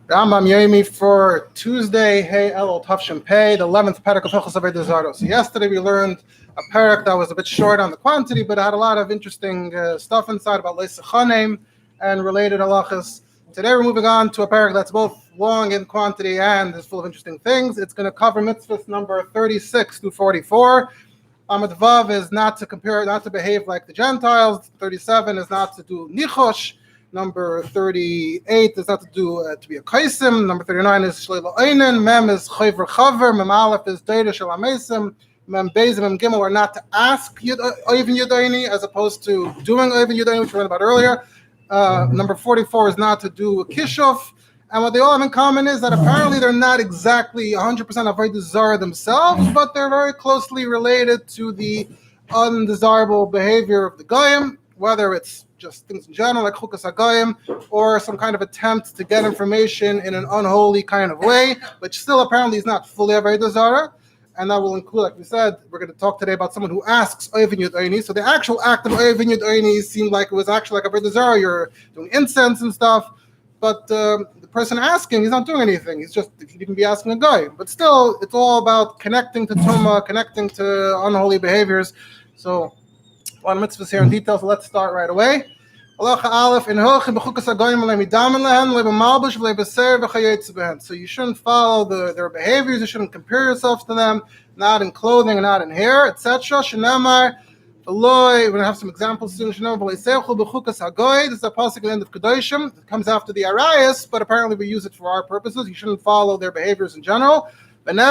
Rambam Yomi for Tuesday, Hey Elul Tavshin Pei, the 11th Perek of Hilchos Avoda Zara. So yesterday we learned a Perek that was a bit short on the quantity, but it had a lot of interesting stuff inside about Leisach and related halachas. Today we're moving on to a Perek that's both long in quantity and is full of interesting things. It's going to cover mitzvahs number 36 through 44. Amud Vav is not to behave like the Gentiles. 37 is not to do nichosh. Number 38 is not to be a kaisim. Number 39 is shleila einin. Mem is chayver chaver. Mem aleph is deira shel amesim. Mem beis and mem gimel are not to ask oivin yudaini as opposed to doing oivin yudaini, which we read about earlier. Number 44 is not to do a kishuf. And what they all have in common is that apparently they're not exactly 100% avodah zara themselves, but they're very closely related to the undesirable behavior of the goyim, whether it's just things in general like chukas hagoyim or some kind of attempt to get information in an unholy kind of way, which still apparently is not fully avodah zara. And that will include, like we said, we're going to talk today about someone who asks oivin yudaini. So the actual act of oivin yudaini seemed like it was actually like avodah zara. You're doing incense and stuff. But the person asking, he's not doing anything. He's just, you can be asking a guy. But still, it's all about connecting to Tumah, connecting to unholy behaviors. So, one mitzvahs here in detail, so let's start right away. So you shouldn't follow their behaviors, you shouldn't compare yourself to them, not in clothing and not in hair, etc. We're going to have some examples soon. This is a pasuk at the end of Kedoshim. It comes after the Arayas, but apparently we use it for our purposes. You shouldn't follow their behaviors in general. That's in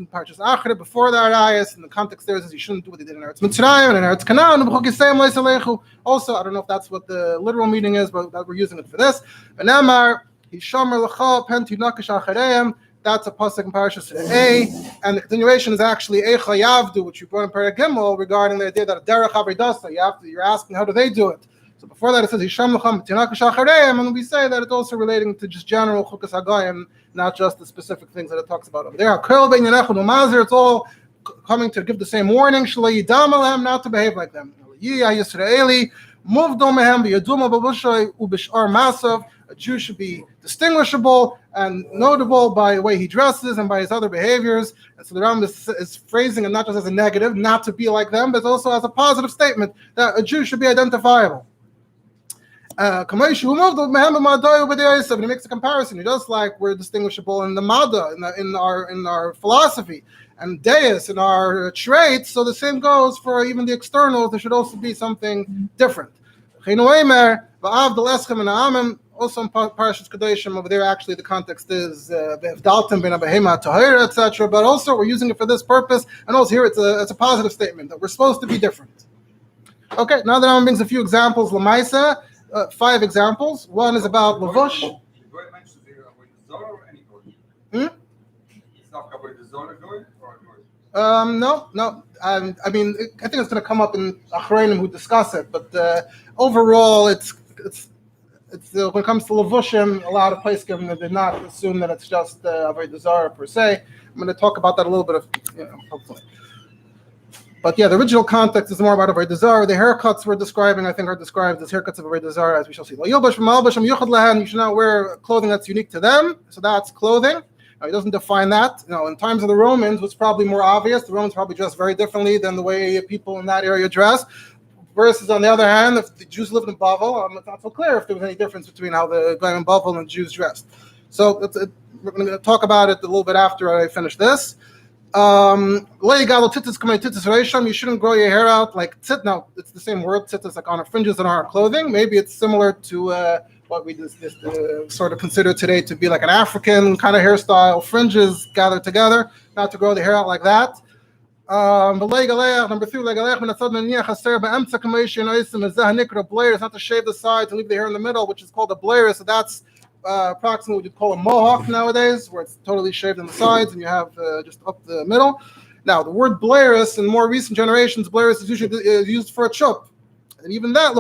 Parshas Achre before the Arayas, and the context there is you shouldn't do what they did in Eretz Mitzrayim and in Eretz Canaan. Also, I don't know if that's what the literal meaning is, but we're using it for this. That's a pasuk in Parashas A, and the continuation is actually Eicha Yavdu, which you brought in Perek Gimel regarding the idea that derech avodasa, you're asking how do they do it. So before that it says Hisham L'cham Tinakash Achareim, and we say that it's also relating to just general chukas hagoyim, not just the specific things that it talks about over there. It's all coming to give the same warning. Shalei Yidam Alhem, not to behave like them. A Jew should be distinguishable and notable by the way he dresses and by his other behaviors. And so the Rambam is phrasing it not just as a negative, not to be like them, but also as a positive statement that a Jew should be identifiable. And he makes a comparison. Just like we're distinguishable in the Mada, in our philosophy, and deis, in our traits, so the same goes for even the externals. There should also be something different. Also in Parashas Kedoshim over there, actually the context is etc. But also we're using it for this purpose, and also here it's a positive statement that we're supposed to be different. Okay, now that Rambam brings a few examples, Lamaisa, 5 examples. One is about Lavush. No. I mean, I think it's going to come up in Achrayim who discuss it, but overall, it's when it comes to Levushim, a lot of poskim did not assume that it's just Avodah Zara per se. I'm going to talk about that a little bit, hopefully. But yeah, the original context is more about Avodah Zara. The haircuts we're describing, I think, are described as haircuts of Avodah Zara, as we shall see. You should not wear clothing that's unique to them, so that's clothing. Now, he doesn't define that. In times of the Romans, it's probably more obvious. The Romans probably dressed very differently than the way people in that area dress. Versus, on the other hand, if the Jews lived in Bavel, it's not so clear if there was any difference between how the guy in Bavel and the Jews dressed. So we're going to talk about it a little bit after I finish this. You shouldn't grow your hair out like tzit. Now, it's the same word, tzit is like on our fringes and on our clothing. Maybe it's similar to what we just sort of consider today to be like an African kind of hairstyle, fringes gathered together, not to grow the hair out like that. Number 3, blair is not to shave the side, to leave the hair in the middle, which is called a blair. So that's approximately what you'd call a mohawk nowadays, where it's totally shaved on the sides and you have just up the middle. Now, the word blairis in more recent generations, blairis is usually used for a chup. And even that,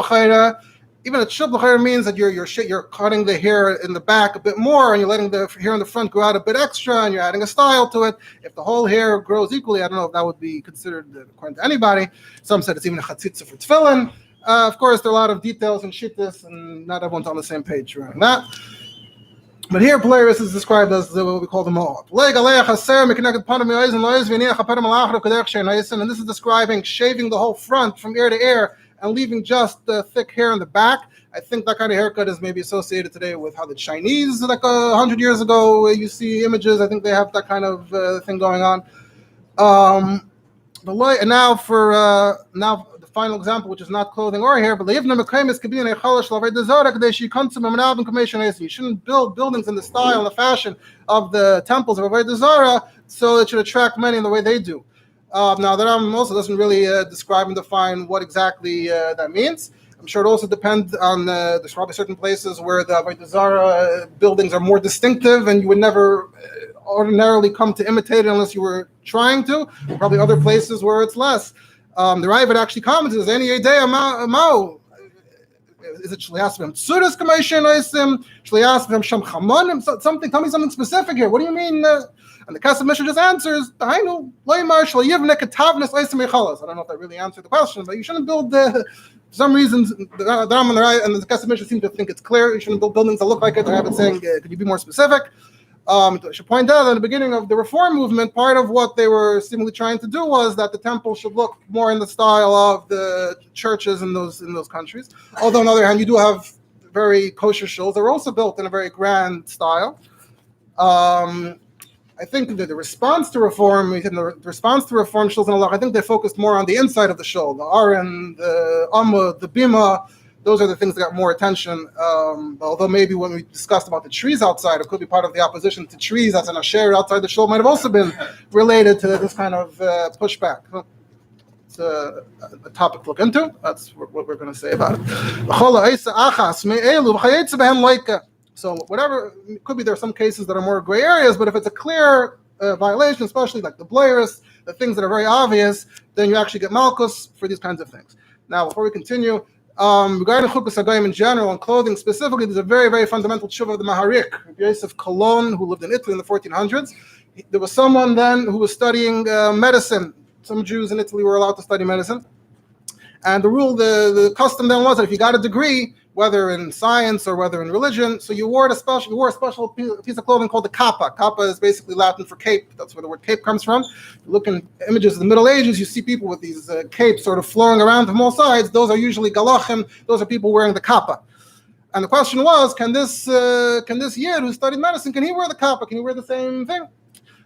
even a chup means that you're cutting the hair in the back a bit more, and you're letting the hair in the front grow out a bit extra, and you're adding a style to it. If the whole hair grows equally, I don't know if that would be considered according to anybody. Some said it's even a chatzitza for tefillin. Of course, there are a lot of details and shittas, and not everyone's on the same page around that. But here, Polaris is described as what we call the Moab. And this is describing shaving the whole front from ear to ear and leaving just the thick hair in the back. I think that kind of haircut is maybe associated today with how the Chinese, like 100 years ago, you see images. I think they have that kind of thing going on. And now for the final example, which is not clothing or hair, but you shouldn't build buildings in the style and the fashion of the temples of Avoda Zara, so it should attract many in the way they do. Now, the Rambam also doesn't really describe and define what exactly that means. I'm sure it also depends on there's probably certain places where the Avoda Zara buildings are more distinctive, and you would never ordinarily come to imitate it unless you were trying to. Probably other places where it's less. The Rabbi actually comments, is any idea Mao? Is it Shliasvim Tsuras Kamashim Noisim? Shliasvim Sham Chamonim? Something, tell me something specific here. What do you mean? And the Kesef Mishnah just answers, I don't know if that really answered the question, but you shouldn't build for some reasons, the Rambam and the Kesef Mishnah seem to think it's clear. You shouldn't build buildings that look like it. The Rabbi saying, could you be more specific? I should point out that at the beginning of the Reform movement, part of what they were seemingly trying to do was that the temple should look more in the style of the churches in those countries. Although on the other hand, you do have very kosher shuls that are also built in a very grand style. I think that the response to Reform shuls in Allah, I think they focused more on the inside of the shul, the aron, the amud, the bima. Those are the things that got more attention. Although maybe when we discussed about the trees outside, it could be part of the opposition to trees as an asher outside the shul might have also been related to this kind of pushback. It's a topic to look into. That's what we're going to say about it. So whatever, it could be there are some cases that are more gray areas, but if it's a clear violation, especially like the blairus, the things that are very obvious, then you actually get malchus for these kinds of things. Now, before we continue, regarding chukas hagayim in general and clothing specifically, there's a very, very fundamental tshuva of the Maharik, Rabbi Yosef Cologne, who lived in Italy in the 1400s. There was someone then who was studying medicine. Some Jews in Italy were allowed to study medicine. And the rule, the custom then was that if you got a degree, whether in science or whether in religion, so you wore a special piece of clothing called the kappa. Kappa is basically Latin for cape. That's where the word cape comes from. You look in images of the Middle Ages, you see people with these capes sort of flowing around from all sides. Those are usually galachim. Those are people wearing the kappa. And the question was, can this yid who studied medicine, can he wear the kappa? Can he wear the same thing?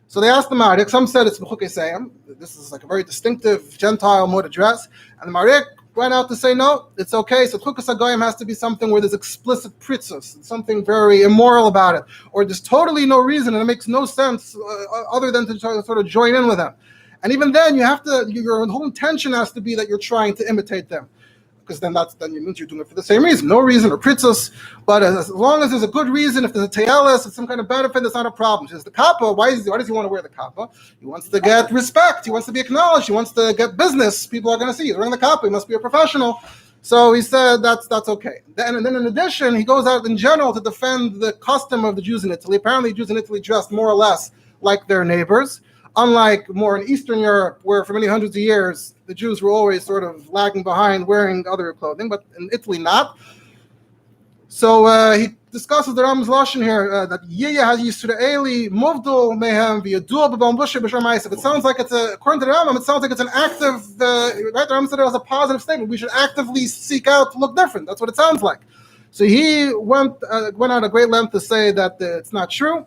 So they asked the Marik. Some said it's b'chukei seim. This is like a very distinctive Gentile mode of dress. And the Marik went out to say, no, it's okay. So chukas hagayim has to be something where there's explicit pritzus, something very immoral about it, or there's totally no reason and it makes no sense other than to try to sort of join in with them. And even then, your whole intention has to be that you're trying to imitate them, because then it means you're doing it for the same reason, no reason or pritzus. But as long as there's a good reason, if there's a teyalis, it's some kind of benefit, that's not a problem. Says the kappa, why does he want to wear the kappa? He wants to get respect. He wants to be acknowledged. He wants to get business. People are going to see he's wearing the kappa. He must be a professional. So he said that's okay. And then in addition, he goes out in general to defend the custom of the Jews in Italy. Apparently, Jews in Italy dressed more or less like their neighbors. Unlike more in Eastern Europe, where for many hundreds of years, the Jews were always sort of lagging behind wearing other clothing, but in Italy not. So he discusses the Rambam's lashon here, that Yiyah has Yisraeli, Muvdul Mehem, V'yadul B'bam Bushe B'Shem Ma'asav. It sounds like according to the Rambam, it sounds like it's an active, right? The Rambam said it was a positive statement. We should actively seek out to look different. That's what it sounds like. So he went out a great length to say that it's not true.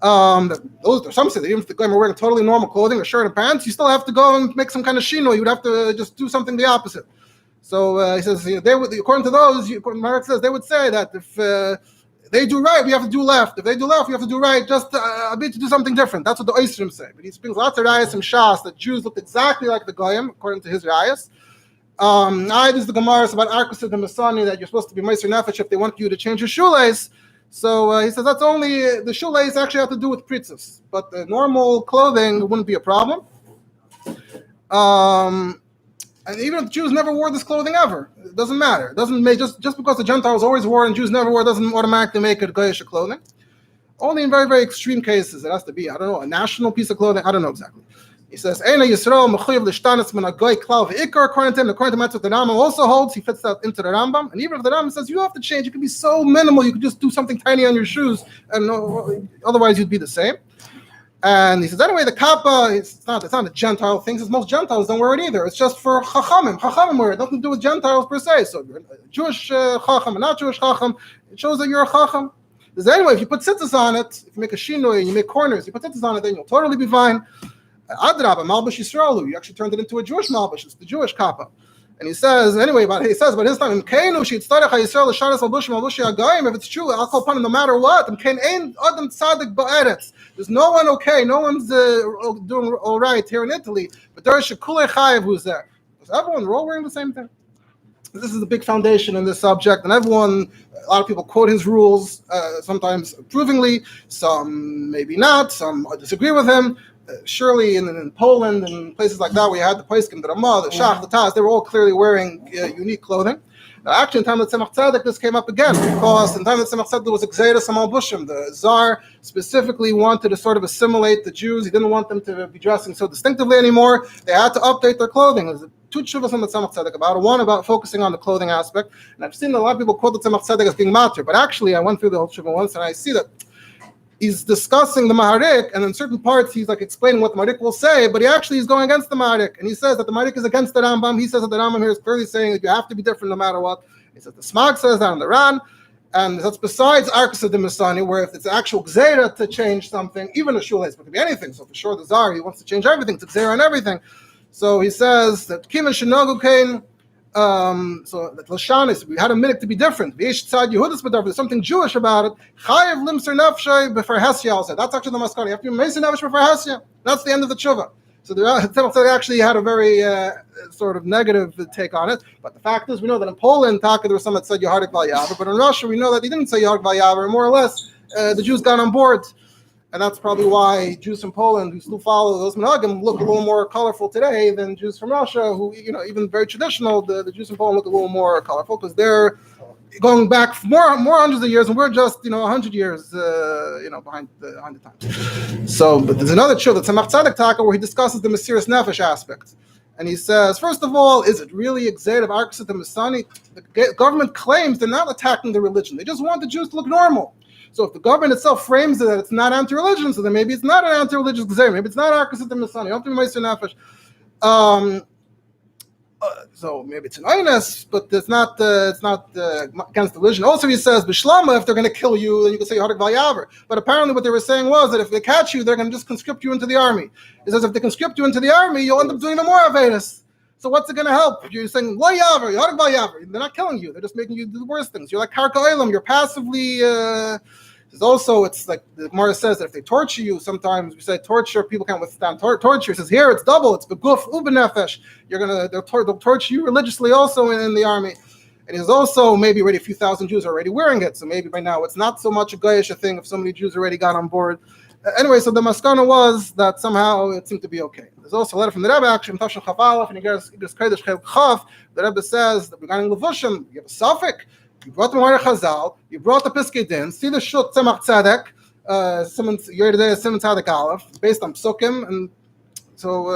Some say that even if the guys are wearing totally normal clothing, a shirt and pants, you still have to go and make some kind of shino. You would have to just do something the opposite. So he says, they would, according to those, Marek says, they would say that if they do right, we have to do left. If they do left, we have to do right. Just a bit to do something different. That's what the Oisrim say. But he brings lots of rayas and shas that Jews looked exactly like the goyim, according to his rayas. This is the Gemara about Arkus of the Masani, that you're supposed to be Meiser Nefesh if they want you to change your shoelace. So he says that's only the shoelace actually have to do with pritzes, but the normal clothing wouldn't be a problem. And even if Jews never wore this clothing ever, it doesn't matter. It doesn't make just because the Gentiles always wore and Jews never wore, doesn't automatically make it goyish clothing. Only in very, very extreme cases it has to be, I don't know, a national piece of clothing. I don't know exactly. He says, Eina Yisrael mechuyev l'shtanis min hagoy klal v'ikar, according to him. According to what the Rambam also holds, he fits that into the Rambam. And even if the Rambam says, you have to change, you can be so minimal, you could just do something tiny on your shoes, and otherwise you'd be the same. And he says, anyway, the kappa, it's not a Gentile thing, since most Gentiles don't wear it either. It's just for chachamim. Chachamim wear it. It nothing to do with Gentiles per se. So if you're a Jewish chacham and not Jewish chacham, it shows that you're a chacham. He says, anyway, if you put tzitzis on it, if you make a shinoi, you make corners, you put tzitzis on it, then you'll totally be fine. Adrabah, Malbush Yisraelu, you actually turned it into a Jewish Malbush, it's the Jewish kappa. And he says, anyway, but his time, if it's true, I'll call upon him no matter what. There's no one okay, no one's doing all right here in Italy, but there is Shekule Chayev who's there. Because everyone, we're all wearing the same thing. This is the big foundation in this subject, and a lot of people quote his rules, sometimes approvingly, some maybe not, some disagree with him. Surely in Poland and places like that, we had the Paiskim, the Ramah, the Shach, the Taz, they were all clearly wearing unique clothing. Now, actually, in time of Tzemach Tzedek, this came up again, because in time of Tzemach Tzedek, there was a Gzeira Samal Bushim. The Zara specifically wanted to sort of assimilate the Jews. He didn't want them to be dressing so distinctively anymore. They had to update their clothing. There's two tshuvas on the Tzemach Tzedek about it. One about focusing on the clothing aspect. And I've seen a lot of people quote the Tzemach Tzedek as being matter, but actually, I went through the whole tshuva once, and I see that he's discussing the Maharik, and in certain parts he's like explaining what the Maharik will say, but he actually is going against the Maharik, and he says that the Maharik is against the Rambam. He says that the Rambam here is clearly saying that you have to be different no matter what. He says the Smag says that on the Ran, and that's besides Arkas of the Misani, where if it's actual Gzeira to change something, even a Shulais, but it could be anything. So for sure the Zara, he wants to change everything, to Gzeira and everything. So he says that Kiman Shinogu Kain. So that Lashanis, we had a minute to be different. There's something Jewish about it. Chayev limser nefshay b'fer hesya also. That's actually the maskana. You have to be meser nefesh b'fer hesya. That's the end of the tshuva. So the Tzemach actually had a very sort of negative take on it. But the fact is, we know that in Poland, Taka, there was some that said Yehardik Val Yaver, but in Russia, we know that they didn't say Yehardik Val Yaver. More or less, the Jews got on board. And that's probably why Jews from Poland who still follow those minhagim look a little more colorful today than Jews from Russia, who, even very traditional, the Jews from Poland look a little more colorful because they're going back more hundreds of years, and we're just 100 years behind the times. So, but there's another tshuva, the Tzemach Tzedek Taka, where he discusses the Mesiras Nefesh aspect. And he says, first of all, is it really a Gzeir of Arkas the Masani? The government claims they're not attacking the religion. They just want the Jews to look normal. So if the government itself frames it that it's not anti-religion, so then maybe it's not an anti-religious Gzeir. Maybe it's not Arkas the Masani. You don't have to be Meiser Nefesh. So maybe it's an Einas, but it's not against religion. Also, he says, Bishlama, if they're going to kill you, then you can say Yehardik Val Yaver. But apparently what they were saying was that if they catch you, they're going to just conscript you into the army. He says if they conscript you into the army, you'll end up doing the more Avedis. So what's it going to help? You're saying, Lo Yaver, Yehardik Val Yaver. They're not killing you. They're just making you do the worst things. You're like Karka Olam. You're passively... Also, it's like the Gemara says that if they torture you, sometimes we say torture, people can't withstand torture. It says here it's double, it's beguf ubenefesh. They'll torture you religiously also in the army. And there's also maybe already a few thousand Jews are already wearing it, so maybe by now it's not so much a goyish thing if so many Jews already got on board. Anyway, so the maskana was that somehow it seemed to be okay. There's also a letter from the Rabbi actually, Tafshin Chaf Aleph, and he goes Kodesh Chaf. The Rabbi says that regarding Levushim, you have a suffix. You brought the Gemara Chazal, you brought the Piskei Din, see the Shut Tzemach Tzedek, Yeridei Simon Tzedek Aleph, based on Psukim, and so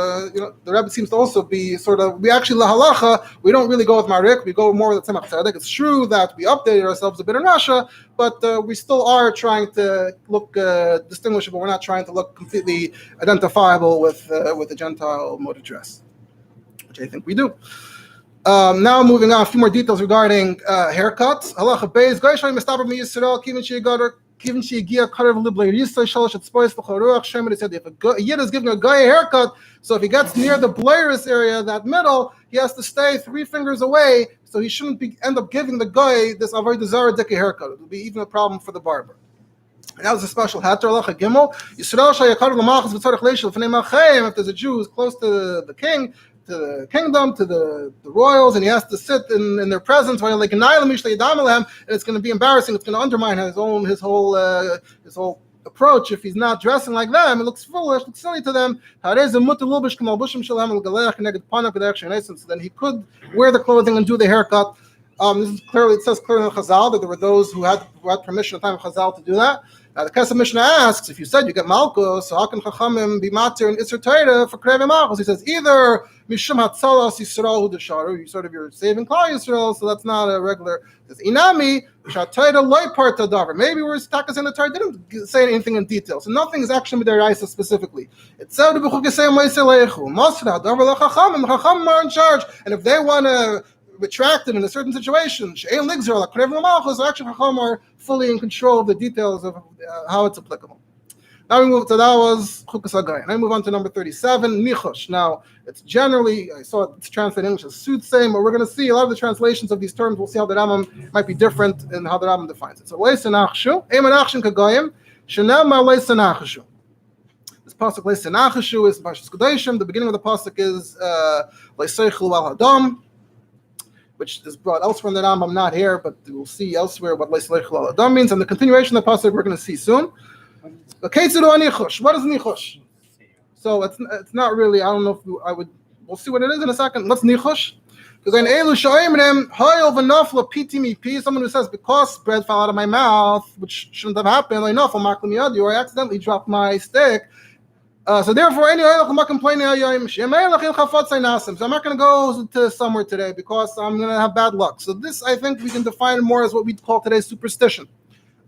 the Rebbe seems to also be sort of, we actually lahalacha, we don't really go with Marik, we go more with the Tzemach Tzedek. It's true that we updated ourselves a bit in Russia, but we still are trying to look distinguishable. We're not trying to look completely identifiable with the Gentile mode of dress, which I think we do. Now moving on, a few more details regarding haircuts. Halacha beis goyishay mistaber mi Yisrael kivin sheyigia karev liblei yisrael shalosh etzpois v'choruach shemer. He said if a yid is giving a guy a haircut, so if he gets near the blairis area, that middle, he has to stay 3 fingers away, so he shouldn't end up giving the guy this avodah zara dika haircut. It will be even a problem for the barber. And that was a special hatter. Halacha gimel Yisrael shayakarev l'malchus v'tzarich leishel v'nei malcheim. If there's a Jew who's close to the king, to the kingdom, to the royals, and he has to sit in their presence while like and it's going to be embarrassing. It's going to undermine his whole approach. If he's not dressing like them, it looks foolish, looks silly to them. So then he could wear the clothing and do the haircut. This is clearly, it says clearly in Chazal that there were those who had permission at the time of Chazal to do that. Now the Kesef Mishnah asks, if you said you get Malkus, so how can Chachamim be matir in Isser Torah for Krevei Malchus? He says either Mishum Hatzalas Yisrael Hu Desharu, you're saving Klal Yisrael, so that's not a regular. It says Inami Shatayda Loy Parta Davar. Maybe we're takas in the Torah didn't say anything in detail, so nothing is actually Midaraisa specifically. It said B'Chukisei Moiselechu Masra Davar LaChachamim. Chachamim are in charge, and if they want to retract it in a certain situation, She'ein Ligzer like Krevei Malchus, actually Chachamim are fully in control of the details of how it's applicable. Now we move to that was Chukas Hagayim. Now we move on to number 37, Nichosh. Now it's generally, I saw it's translated in English as soothsaying, but we're going to see a lot of the translations of these terms. We'll see how the Rambam might be different in how the Rambam defines it. So Leisenachshu, Emanachshin Kagayim, Shenema Leisenachshu. This pasuk Leisenachshu is Parshas Kodeshim. The beginning of the pasuk is Leiseichel Al Hadam, which is brought elsewhere in the Rambam, not here, but we'll see elsewhere what Leiseichel Al Hadam means. And the continuation of the pasuk we're going to see soon. What is nichosh? So it's not really. I don't know if we'll see what it is in a second. Let's nichosh. Because in elu shoimrim hayol v'nafla piti. Someone who says because bread fell out of my mouth, which shouldn't have happened, or I accidentally dropped my stick. So therefore, I'm not going to go to somewhere today because I'm going to have bad luck. So this, I think, we can define more as what we call today superstition.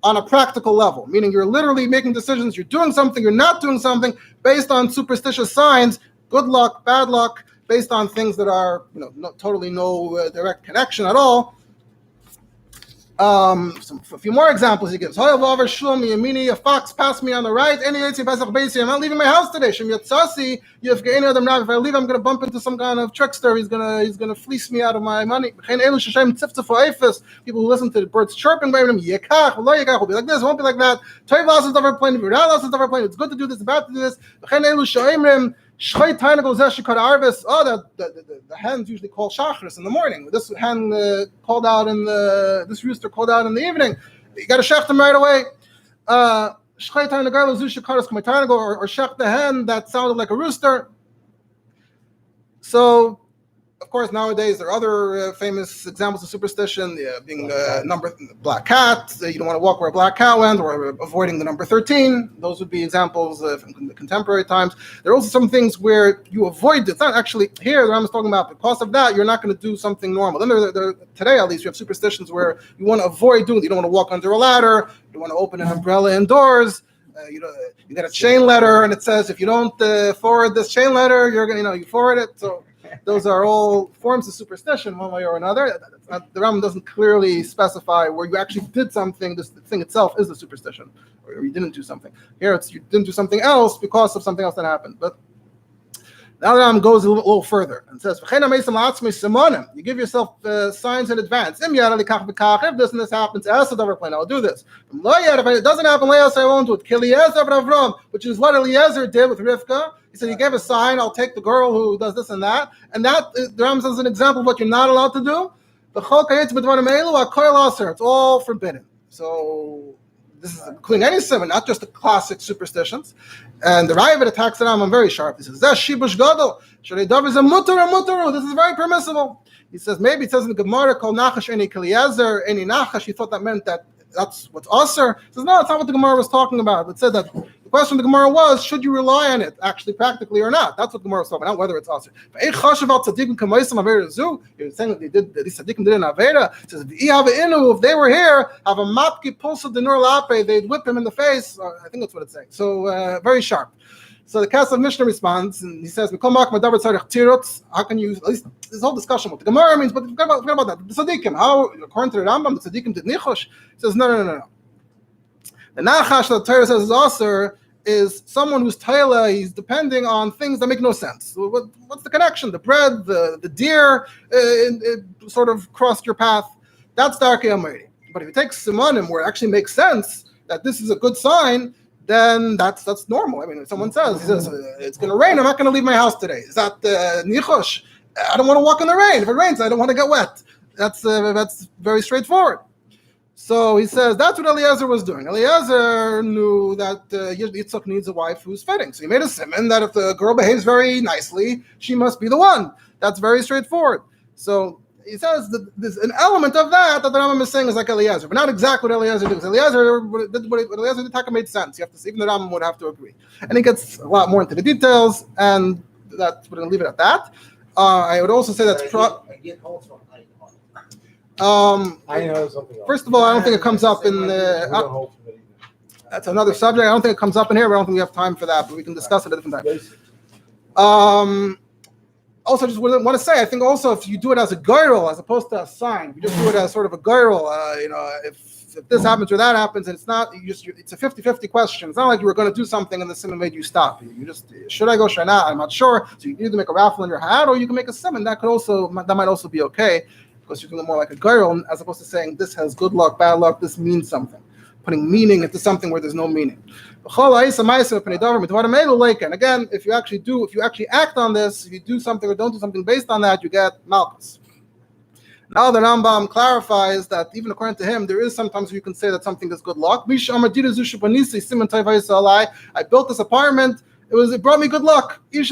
On a practical level, meaning you're literally making decisions, you're doing something, you're not doing something based on superstitious signs, good luck, bad luck, based on things that are, totally no direct connection at all. A few more examples he gives. A fox passed me on the right. I'm not leaving my house today. If I leave, I'm going to bump into some kind of trickster. He's going to fleece me out of my money. People who listen to the birds chirping by them, will be like this, won't be like that. It's good to do this, bad to do this. The hens usually call shachris in the morning. This hen called out this rooster called out in the evening. You got to shech them right away. Or shech the hen that sounded like a rooster. So, of course, nowadays there are other famous examples of superstition, being black cat. You don't want to walk where a black cat went, or avoiding the number 13. Those would be examples from the contemporary times. There are also some things where you avoid it. It's not actually here that I'm talking about. Because of that, you're not going to do something normal. Then today, at least, you have superstitions where you want to avoid doing it. You don't want to walk under a ladder. You don't want to open an umbrella indoors. You got a chain letter, and it says if you don't forward this chain letter, you're going to, you forward it. So those are all forms of superstition, one way or another. The Rambam doesn't clearly specify where you actually did something. This thing itself is a superstition, or you didn't do something. Here, it's you didn't do something else because of something else that happened. But now the Rambam goes a little further and says, you give yourself signs in advance. If this and this happens, I'll do this. If it doesn't happen, I won't do it. Which is what Eliezer did with Rivka. He said, he gave a sign, I'll take the girl who does this and that. And that, the Rambam says, an example of what you're not allowed to do. It's all forbidden. So this is including any seven, not just the classic superstitions. And the Rabbi attacks the Rambam very sharp. He says, Shibush Gadol. Is a mutar. This is very permissible. He says, maybe it says in the Gemara, called Nachash any Eliezer, any Nachash. He thought that meant that that's what's usher. He says, no, that's not what the Gemara was talking about. It said that the question of the Gemara was, should you rely on it, actually, practically or not? That's what the Gemara was talking about, not whether it's usher. You're saying that these tzaddikim did in Avoda. It says, if they were here, have a mapki pulsa de nur lape, they'd whip him in the face. I think that's what it's saying. So, very sharp. So the Kesef Mishnah responds, and he says, how can you, at least this whole discussion with the Gemara means, but forget about that. The tzaddikim, how, according to the Rambam, the tzaddikim did nichosh? He says, no. The nachash that the Torah says is aser is someone who's taila, he's depending on things that make no sense. So what's the connection? The bread, the deer, it sort of crossed your path. That's darkei amori. But if you take simonim where it actually makes sense that this is a good sign, then that's normal. I mean, if someone says, he says, it's going to rain, I'm not going to leave my house today. Is that nichosh? I don't want to walk in the rain. If it rains, I don't want to get wet. That's very straightforward. So he says that's what Eliezer was doing. Eliezer knew that Yitzchak needs a wife who's fitting. So he made a simon that if the girl behaves very nicely, she must be the one. That's very straightforward. So he says that there's an element of that the Rambam is saying is like Eliezer, but not exactly what Eliezer did. Eliezer did Taka made sense. You have to see, even the Rambam would have to agree. And he gets a lot more into the details, and that's we're going to leave it at that. I would also say that's first of all, I don't think it comes up in the. That's another subject. I don't think it comes up in here. But I don't think we have time for that, but we can discuss it at a different time. Also, just want to say, I think also if you do it as a girl as opposed to a sign, if you just do it as sort of a girl, if this happens or that happens, and it's not, it's a 50-50 question. It's not like you were going to do something and the simon made you stop. You just, should I go, should I not? I'm not sure. So you can either make a raffle in your hat or you can make a simon. That might also be okay because you're doing it more like a girl as opposed to saying this has good luck, bad luck, this means something. Putting meaning into something where there's no meaning. And again, if you actually act on this, if you do something or don't do something based on that, you get malchus. Now the Rambam clarifies that even according to him, there is sometimes you can say that something is good luck. I built this apartment. It brought me good luck. This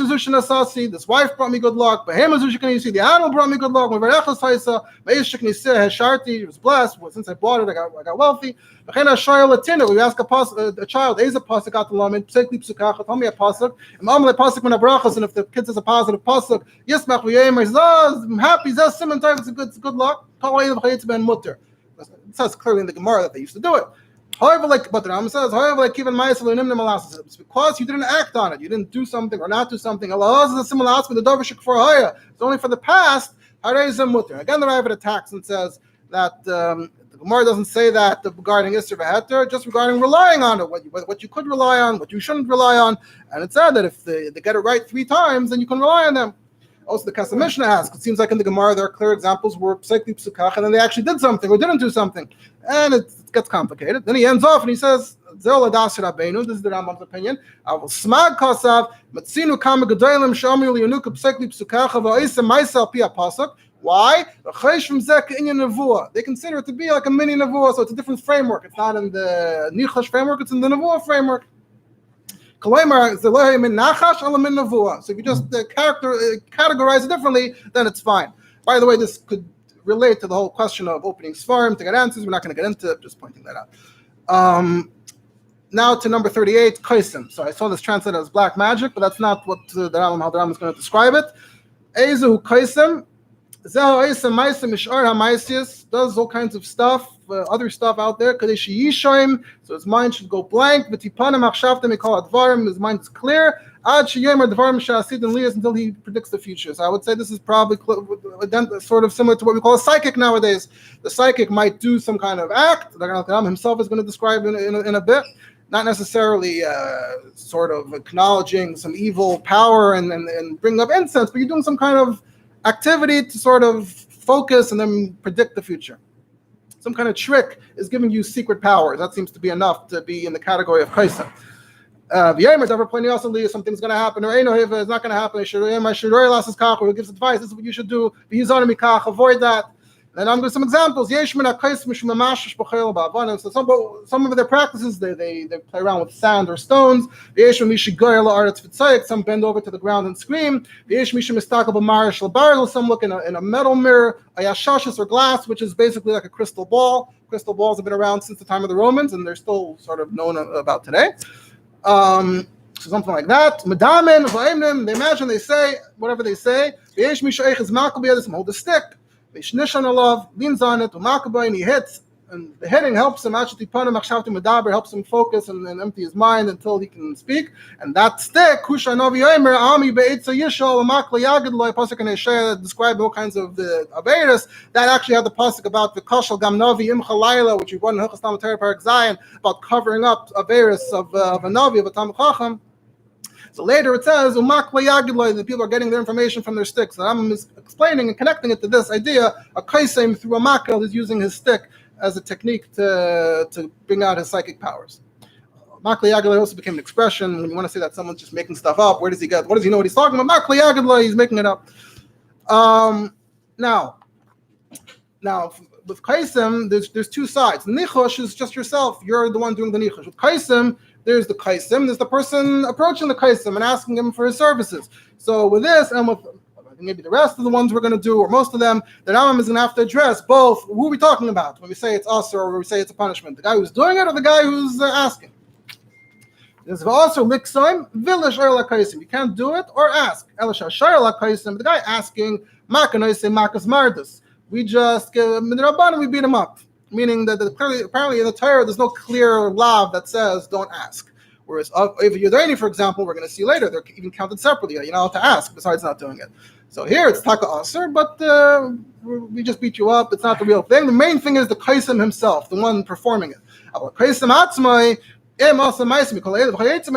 wife brought me good luck. The animal brought me good luck. He was blessed. Since I bought it, I got wealthy. We ask a child, is a pasuk got the lamed? Tell me a pasuk. And if the kid says a positive pasuk, yes, I'm happy. It's good luck. It says clearly in the Gemara that they used to do it. However, but the Rambam says, it's because you didn't act on it, you didn't do something or not do something. It's only for the past. Again, the Rabbi attacks and says that the Gemara doesn't say that regarding Isser v'Heter, just regarding relying on it, what you could rely on, what you shouldn't rely on. And it said that if they get it right 3 times, then you can rely on them. Also, the Kesef Mishnah asks, it seems like in the Gemara there are clear examples where psekli psukach, and then they actually did something or didn't do something. And it gets complicated. Then he ends off and he says, this is the Rambam's opinion. I will smag kasav, matzinu kama gedolim shomu liyanuka psekli psukach, va'isa maisa pi pasuk. Why? They consider it to be like a mini nevuah, so it's a different framework. It's not in the nichosh framework, it's in the nevuah framework. So if you just categorize it differently, then it's fine. By the way, this could relate to the whole question of opening Sfarim to get answers. We're not going to get into it, just pointing that out. Now to number 38, Kaisim. So I saw this translated as black magic, but that's not what how the Rambam is going to describe it. Ezu Kaisim. Does all kinds of stuff, other stuff out there. So his mind should go blank. His mind is clear until he predicts the future. So I would say this is probably sort of similar to what we call a psychic nowadays. The psychic might do some kind of act that Rambam himself is going to describe in a bit. Not necessarily sort of acknowledging some evil power and bring up incense, but you're doing some kind of activity to sort of focus and then predict the future. Some kind of trick is giving you secret powers. That seems to be enough to be in the category of Kaisa. Something's going to happen, or it's not going to happen. Who gives advice? This is what you should do. Avoid that. And I'm going to some examples. So some of their practices, they play around with sand or stones. Some bend over to the ground and scream. Some look in a metal mirror, or glass, which is basically like a crystal ball. Crystal balls have been around since the time of the Romans, and they're still sort of known about today. So something like that. They imagine, they say whatever they say. Some hold a stick. Leans on it, and he hits, and the hitting helps him. Helps him focus and empty his mind until he can speak. And that stick, describe all kinds of the Avedas that actually have the pasuk about the Kashal Gamnavi Im Chalayla, which we run in Hilchos Perek Zion, about covering up Avedas of a Navi, of a Talmid Chacham. So later it says, the people are getting their information from their sticks. And I'm explaining and connecting it to this idea. A kaisem through a makel is using his stick as a technique to bring out his psychic powers. Makli Yagdla also became an expression when you want to say that someone's just making stuff up. Where does he get? What does he know what he's talking about? Makli Yagdla, he's making it up. Now, with kaisem, there's 2 sides. Nichosh is just yourself. You're the one doing the nichosh. With kaisem, there's the kaisim, there's the person approaching the kaisim and asking him for his services. So with this, and with maybe the rest of the ones we're going to do, or most of them, the Rambam is going to have to address both who are we talking about when we say it's us or when we say it's a punishment, the guy who's doing it or the guy who's asking. There's also liksoim vilish or lakaisim. You can't do it or ask. Elisha shayr lakaisim. The guy asking makanoise makas mardus. We just give midrabanan, we beat him up. Meaning that apparently in the Torah there's no clear law that says don't ask. Whereas if you're Yudayni, for example, we're going to see later, they're even counted separately. You're not allowed to ask besides not doing it. So here it's taka aser, but we just beat you up. It's not the real thing. The main thing is the kaisim himself, the one performing it. Kaisim atzmai. And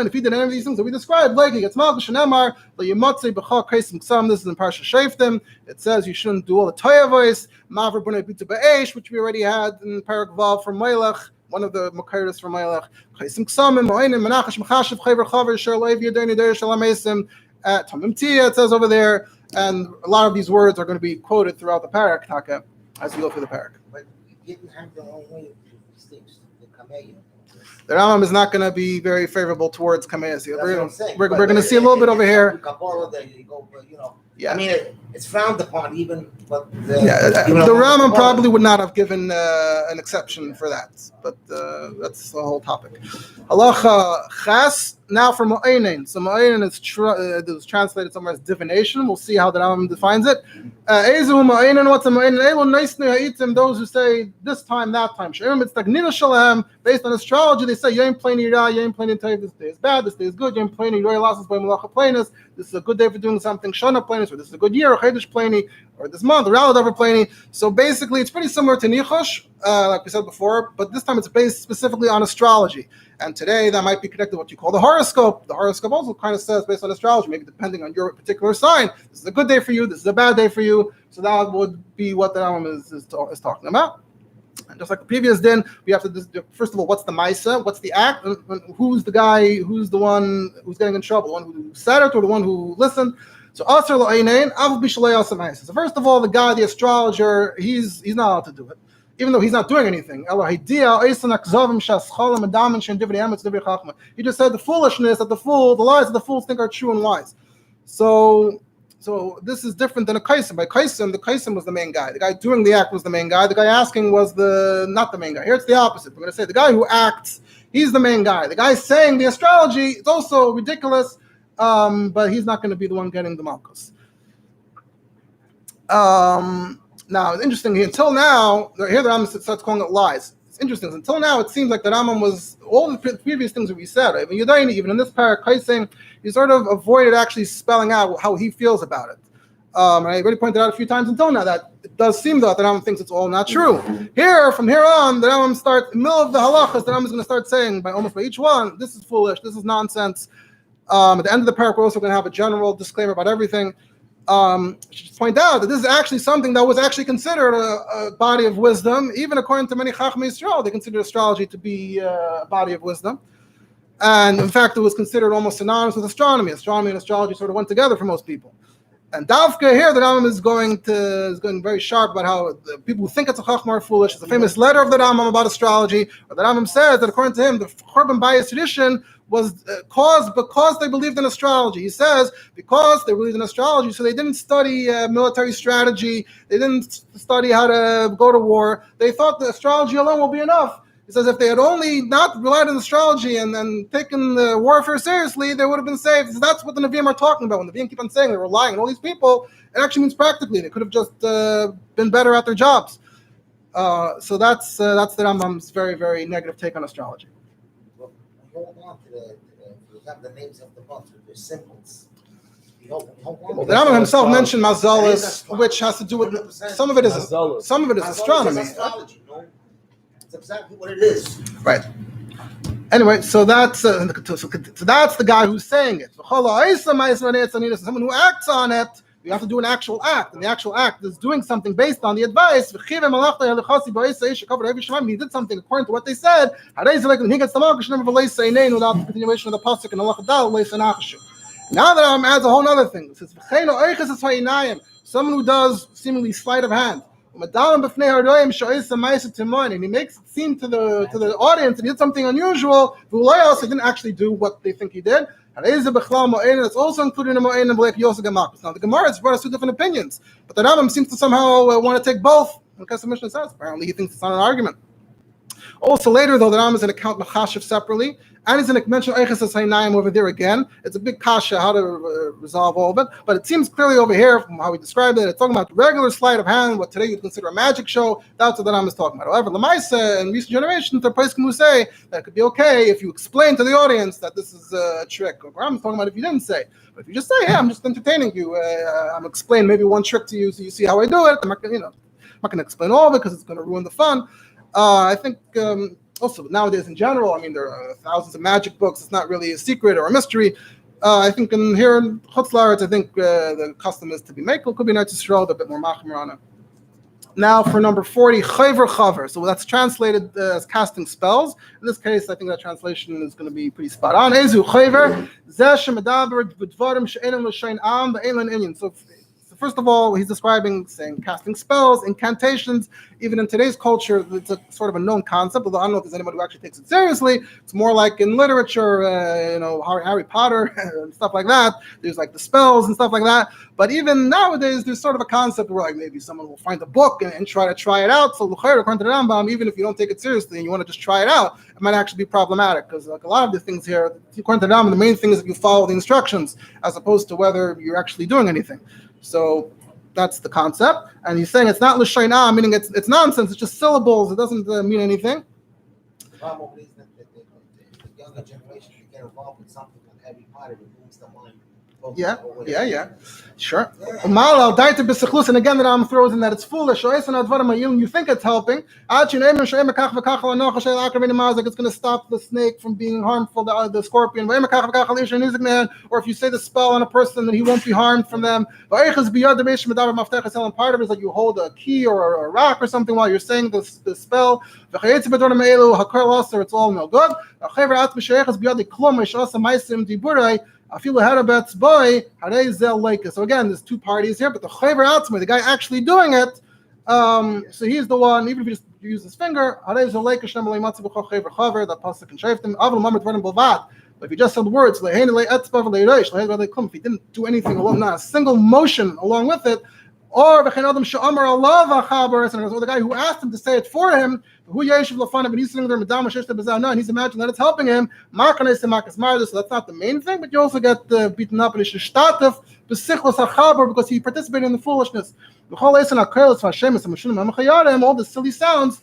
if he did any of these things that we described, like he gets malchus shenemar, this is in Parsha Shaftim. It says you shouldn't do all the toyavos, maver b'nei b'tu b'eish, which we already had in Perek Vav from Melech, one of the Makairis from Melech. Chaisim ksamim, mo'inim, menachash, mechashiv, chaver, chaver, shar leiv, yadayni, derish, alamesim, at Tamim Tia, it says over there, and a lot of these words are going to be quoted throughout the Perek, Taka, as we go through the Perek. But you didn't have the own way of things, the kameya. The Rambam is not going to be very favorable towards Kameya. We're going to see a little bit over here. Yeah. I mean, it's frowned upon even, but the Rambam probably would not have given an exception for that, but that's the whole topic. Halacha Chas, now for Mo'enin. So Mo'enin is translated somewhere as divination. We'll see how the Rambam defines it. Ezu Mo'enin, what's a Mo'enin? Elo Neisne Ha'itim, those who say this time, that time. She'im, it's Tagnina Shalem, based on astrology, they say, Yem Pleni Ra, Yem Pleni Tayv, this day is bad, this day is good, Yem Pleni Roy Lasses by Malacha Plenis, this is a good day for doing something, Shana Plenis, or this is a good year, or Chedesh Pleni, or this month, or Raladavar Pleni. So basically, it's pretty similar to Nichosh, like we said before, but this time it's based specifically on astrology. And today that might be connected to what you call the horoscope. The horoscope also kind of says based on astrology, maybe depending on your particular sign, this is a good day for you, this is a bad day for you. So that would be what the Rambam is talking about. And just like the previous din, we have to, first of all, what's the Maisa? What's the act? Who's the guy, who's the one who's getting in trouble? The one who said it or the one who listened? So Asr La'aynain, Avu Bishalei Asa Maisa. So first of all, the guy, the astrologer, he's not allowed to do it, even though he's not doing anything. He just said the foolishness that the lies that the fools think are true and wise. So this is different than a kaisim. By kaisim, the kaisim was the main guy. The guy doing the act was the main guy. The guy asking was not the main guy. Here it's the opposite. We're going to say the guy who acts, he's the main guy. The guy saying the astrology, it's also ridiculous, but he's not going to be the one getting the malchus. Now, it's interesting, until now, here the Rambam starts calling it lies. It's interesting. Until now, it seems like the Rambam was, all the previous things that we said, I mean, Yudayni, even in this Perek, Kaising, he sort of avoided actually spelling out how he feels about it. And I already pointed out a few times until now that it does seem, though, that the Rambam thinks it's all not true. From here on, the Rambam starts, in the middle of the halachas, the Rambam is going to start saying, by each one, this is foolish, this is nonsense. At the end of the Perek, we're also going to have a general disclaimer about everything. I should point out that this is actually something that was actually considered a body of wisdom. Even according to many Chachmei Yisrael, they consider astrology to be a body of wisdom. And in fact, it was considered almost synonymous with astronomy. Astronomy and astrology sort of went together for most people. And Davka here, the Rambam is going very sharp about how the people who think it's a Chachma are foolish. It's a famous letter of the Rambam about astrology, where the Rambam says that according to him, the Churban Bayis tradition was caused because they believed in astrology. He says because they believed in astrology, so they didn't study military strategy, they didn't study how to go to war. They thought the astrology alone will be enough. He says if they had only not relied on astrology and taken the warfare seriously, they would have been saved. So that's what the Nevi'im are talking about. When the Nevi'im keep on saying they're relying on all these people, it actually means practically they could have just been better at their jobs. So that's the Rambam's very, very negative take on astrology. Well, hold on to the names of the months with their symbols. The Rambam himself mentioned Mazalis, which has to do with some of it is astronomy. It's exactly what it is. Right. Anyway, so that's the guy who's saying it. Someone who acts on it, you have to do an actual act, and the actual act is doing something based on the advice. He did something according to what they said. He gets the malchus without the continuation of the pasuk and the now the Rambam adds a whole other thing. It says, someone who does seemingly sleight of hand. And he makes it seem to the audience that he did something unusual. He didn't actually do what they think he did. It's also included in Mo'ein and Blake Yosef Gemakus. Now the Gemara has brought us two different opinions, but the Rambam seems to somehow want to take both. Because the Mishnah says, apparently he thinks it's not an argument. Also later, though, the Rambam is going to count Machashiv separately, and he's going to mention Eiches HaSainayim over there again. It's a big kasha how to resolve all of it, but it seems clearly over here from how we described it, it's talking about the regular sleight of hand, what today you'd consider a magic show. That's what the Rambam is talking about. However, Lamaisa in recent generations, there are places who say that it could be okay if you explain to the audience that this is a trick. Or Rambam is talking about if you didn't say. But if you just say, hey, I'm just entertaining you, I'm explaining maybe one trick to you so you see how I do it. I'm not going to explain all of it because it's going to ruin the fun. I think also nowadays in general, I mean, there are thousands of magic books. It's not really a secret or a mystery. I think here in Chutz La'aretz, I think the custom is to be makel. Could be nice to stroll a bit more machmer on it. Now for number 40, chayver chaver. So that's translated as casting spells. In this case, I think that translation is going to be pretty spot on. Ezu chayver zeh shemedaber b'dvarim she'enim l'shein am ve'ein inyan. So first of all, he's saying casting spells, incantations. Even in today's culture, it's a sort of a known concept, although I don't know if there's anybody who actually takes it seriously. It's more like in literature, Harry Potter and stuff like that. There's like the spells and stuff like that. But even nowadays, there's sort of a concept where like maybe someone will find a book and try it out. So according to the Rambam, even if you don't take it seriously and you want to just try it out, it might actually be problematic because like a lot of the things here, according to the Rambam, the main thing is that you follow the instructions as opposed to whether you're actually doing anything. So that's the concept, and he's saying it's not l'shaina, meaning it's nonsense. It's just syllables. It doesn't mean anything. The problem is that the younger generation can get involved with something like Harry Potter, it moves the mind. Yeah, sure. And again, the Rambam throws in that it's foolish. You think it's helping. Like it's going to stop the snake from being harmful, the scorpion. Or if you say the spell on a person, then he won't be harmed from them. Part of it is like you hold a key or a rock or something while you're saying the spell. It's all no good. So again, there's two parties here, but the chayver atzmai, the guy actually doing it, so he's the one, even if he just uses his finger, that pasuk can shave him. But if he just said words, if he didn't do anything alone, not a single motion along with it, or the guy who asked him to say it for him, and he's sitting there and he's imagining that it's helping him. So that's not the main thing, but you also get beaten up because he participated in the foolishness. All the silly sounds,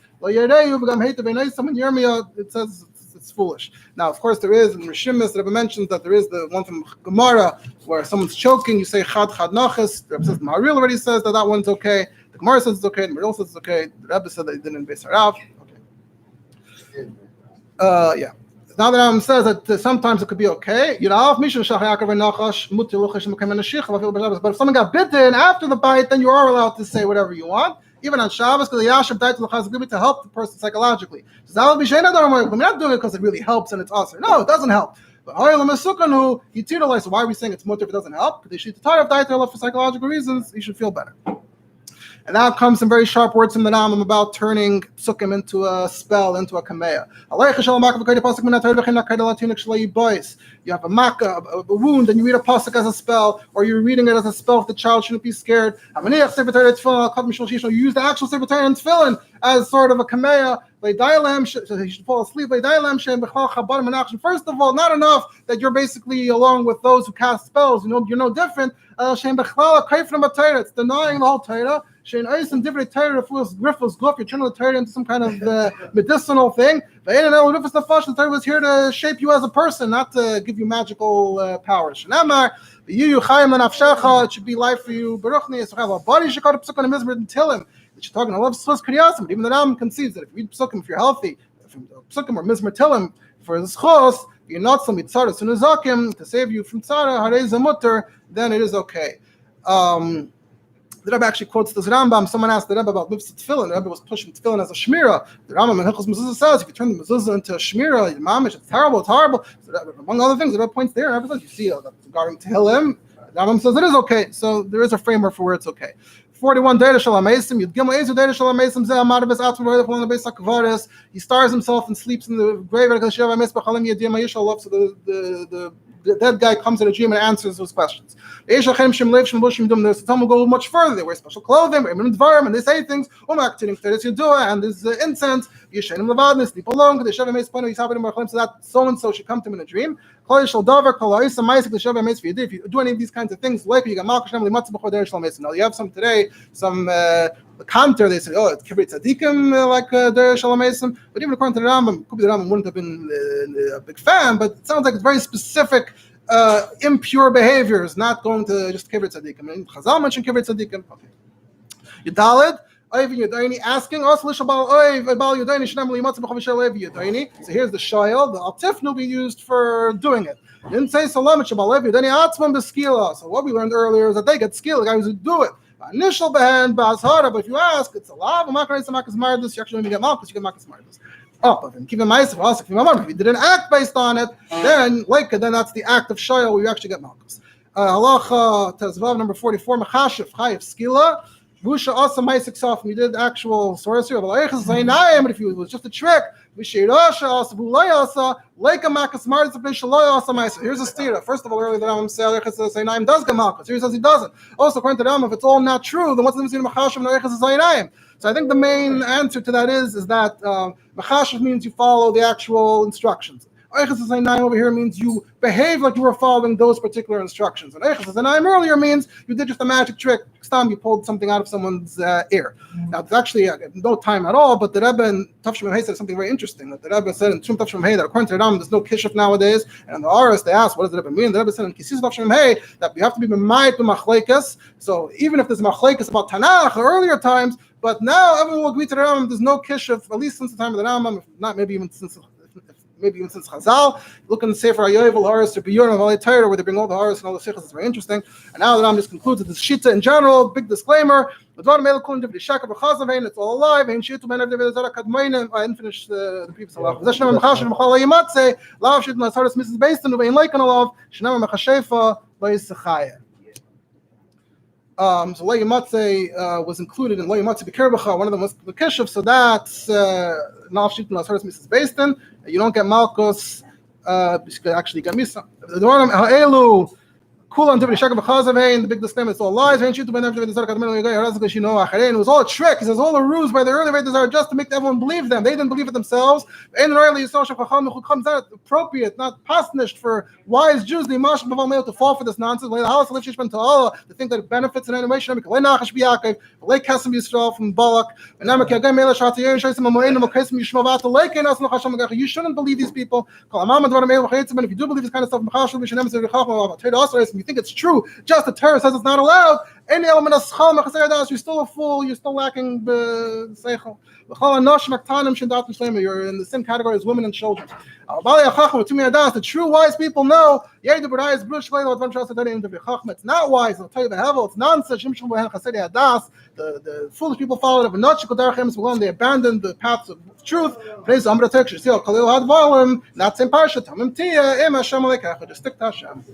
it says it's foolish. Now, of course, there is in Rishimis that Rabbi mentions that there is the one from Gemara where someone's choking, you say chad nachas. The Rabbi says, Maharil already says that one's okay. The Gemara says it's okay. The Maharil says it's okay. The Rabbi said that he didn't base Harav. Okay. Now the Rambam says that sometimes it could be okay. But if someone got bitten after the bite, then you are allowed to say whatever you want. Even on Shabbos, because the Yashav died to help the person psychologically. So we're not doing it because it really helps and it's awesome. No, it doesn't help. But why are we saying it's mutter if it doesn't help? Because they should tie up diet for psychological reasons. You should feel better. And now comes some very sharp words from the Rambam about turning psukim into a spell, into a kameya. You have a makkah, a wound, and you read a pasuk as a spell, or you're reading it as a spell if the child shouldn't be scared. You use the actual Sefer Torah and tefillin as sort of a kameya. So he should fall asleep. First of all, not enough that you're basically along with those who cast spells. You're no different. It's denying the whole Torah. You're turning the Torah into some kind of medicinal thing. The Torah was here to shape you as a person, not to give you magical powers. It should be life for you. That you're talking, I love Tzchus Kriyasim, but even the Rambam concedes that if you read Psukim, if you're healthy, if Psukim or Mizmer Tilim for the Tzchus, you're not some Yitzhara Sunazakim to save you from Tzara, Harei Zamutter, then it is okay. The Rabbi actually quotes this Rambam. Someone asked the Rabbi about Lipsit Tefillin. The Rabbi was pushing Tefillin as a Shmira. The Rambam in Hilchos Mezuzah says if you turn the Mezuzah into a Shmira, Mamish, it's horrible. So among other things, the Rabbi points there. The Rabbi says, you see, regarding Tehillim, the Rambam says it is okay. So there is a framework for where it's okay. 41 Data Shalom Esim, Yud Gimel Ezer Data Shalom Esim, Zeh Amad Bes Atzma Roy Lefon Beis HaKvaris. He stars himself and sleeps in the grave. So the the dead guy comes in a dream and answers those questions. Some will go much further. They wear special clothing, and they say things, and there's incense, sleep alone, so that so-and-so should come to him in a dream. If you do any of these kinds of things, like you got now you have some today, some the counter, they say, oh, it's kibbutz tzaddikim like der Shalom Esim, but even according to the Rambam, could be the Rambam wouldn't have been a big fan, but it sounds like it's very specific impure behaviors, not going to just kibbutz tzaddikim. I mean, Chazal mentioned kibbutz tzaddikim. Okay. Yudalid, Oiv Yudaini asking also Lishabal Oiv Bal Yudaini Shnam Limatz B'Chavisha Oiv Yudaini. So here's the shayel. The altif will be used for doing it. Didn't say Salam Shabal Oiv Yudaini Atzman B'Skila. So what we learned earlier is that they get skill, the guys who do it. Initial behen ba'azhara, but if you ask, it's a lav. You actually only get malchus. You get malchus mardus. Oh, but then keep in mind, if you didn't act based on it, then that's the act of shayel where you actually get malchus. Halacha tezvav number 44. Machashiv chayiv skila. Vusha also maisik sof. You did actual sorcery. But if it was just a trick, here's a stira. First of all, earlier the Rambam said Zainayim does get malchus. Here he says he doesn't. Also, according to the Rambam, if it's all not true, then what's the difference between machashiv and Zainayim? So I think the main answer to that is that machashiv means you follow the actual instructions. Over here means you behave like you were following those particular instructions. And earlier means you did just a magic trick. You pulled something out of someone's ear. Now, there's actually no time at all, but the Rebbe in Tafshim Hay said something very interesting. That the Rebbe said in Tum Tafshim Hay that according to the Rambam, there's no kishuf nowadays. And in the Aras, they asked, what does the Rebbe mean? The Rebbe said in Kisis Tafshim Hay that you have to be b'mayit b'machleikas. So even if there's machleikas about Tanakh or earlier times, but now everyone will agree to the Rambam, there's no kishuf, at least since the time of the Rambam, if not maybe even since Chazal. Look in the Sefer Hayovel Haras to Biyur and Valei Torah, where they bring all the Haras and all the Shechas. It's very interesting. And now the Rambam just concludes that this Shita in general, big disclaimer, it's all alive. I didn't finish the previous halach. So Lo Yimatze was included in Lo Yimatze B'Kerbecha. One of them was the Kishuv, so that's Naf Shitun Lasaris Mrs. Bastin. You don't get Malchus, actually get Misa. The Dvarim Ha'elu Kulan Tivri Shaka B'Chazavein. The big disclaimer, it's all lies. It was all a trick. He says all a ruse by the early Vedas are just to make everyone believe them. They didn't believe it themselves. And early social who comes out appropriate, not pasnished for wise Jews. The Mash to fall for this nonsense. To think that it benefits in any way. From Balak. You shouldn't believe these people. If you do believe this kind of stuff, you think it's true, just the Torah says it's not allowed. Any element of schal, you're still a fool, you're still lacking seichel. You're in the same category as women and children. The true wise people know it's not wise, they'll tell you the hevel, it's nonsense. The foolish people follow it, they abandon the paths of truth. Not same parsha, just stick to Hashem.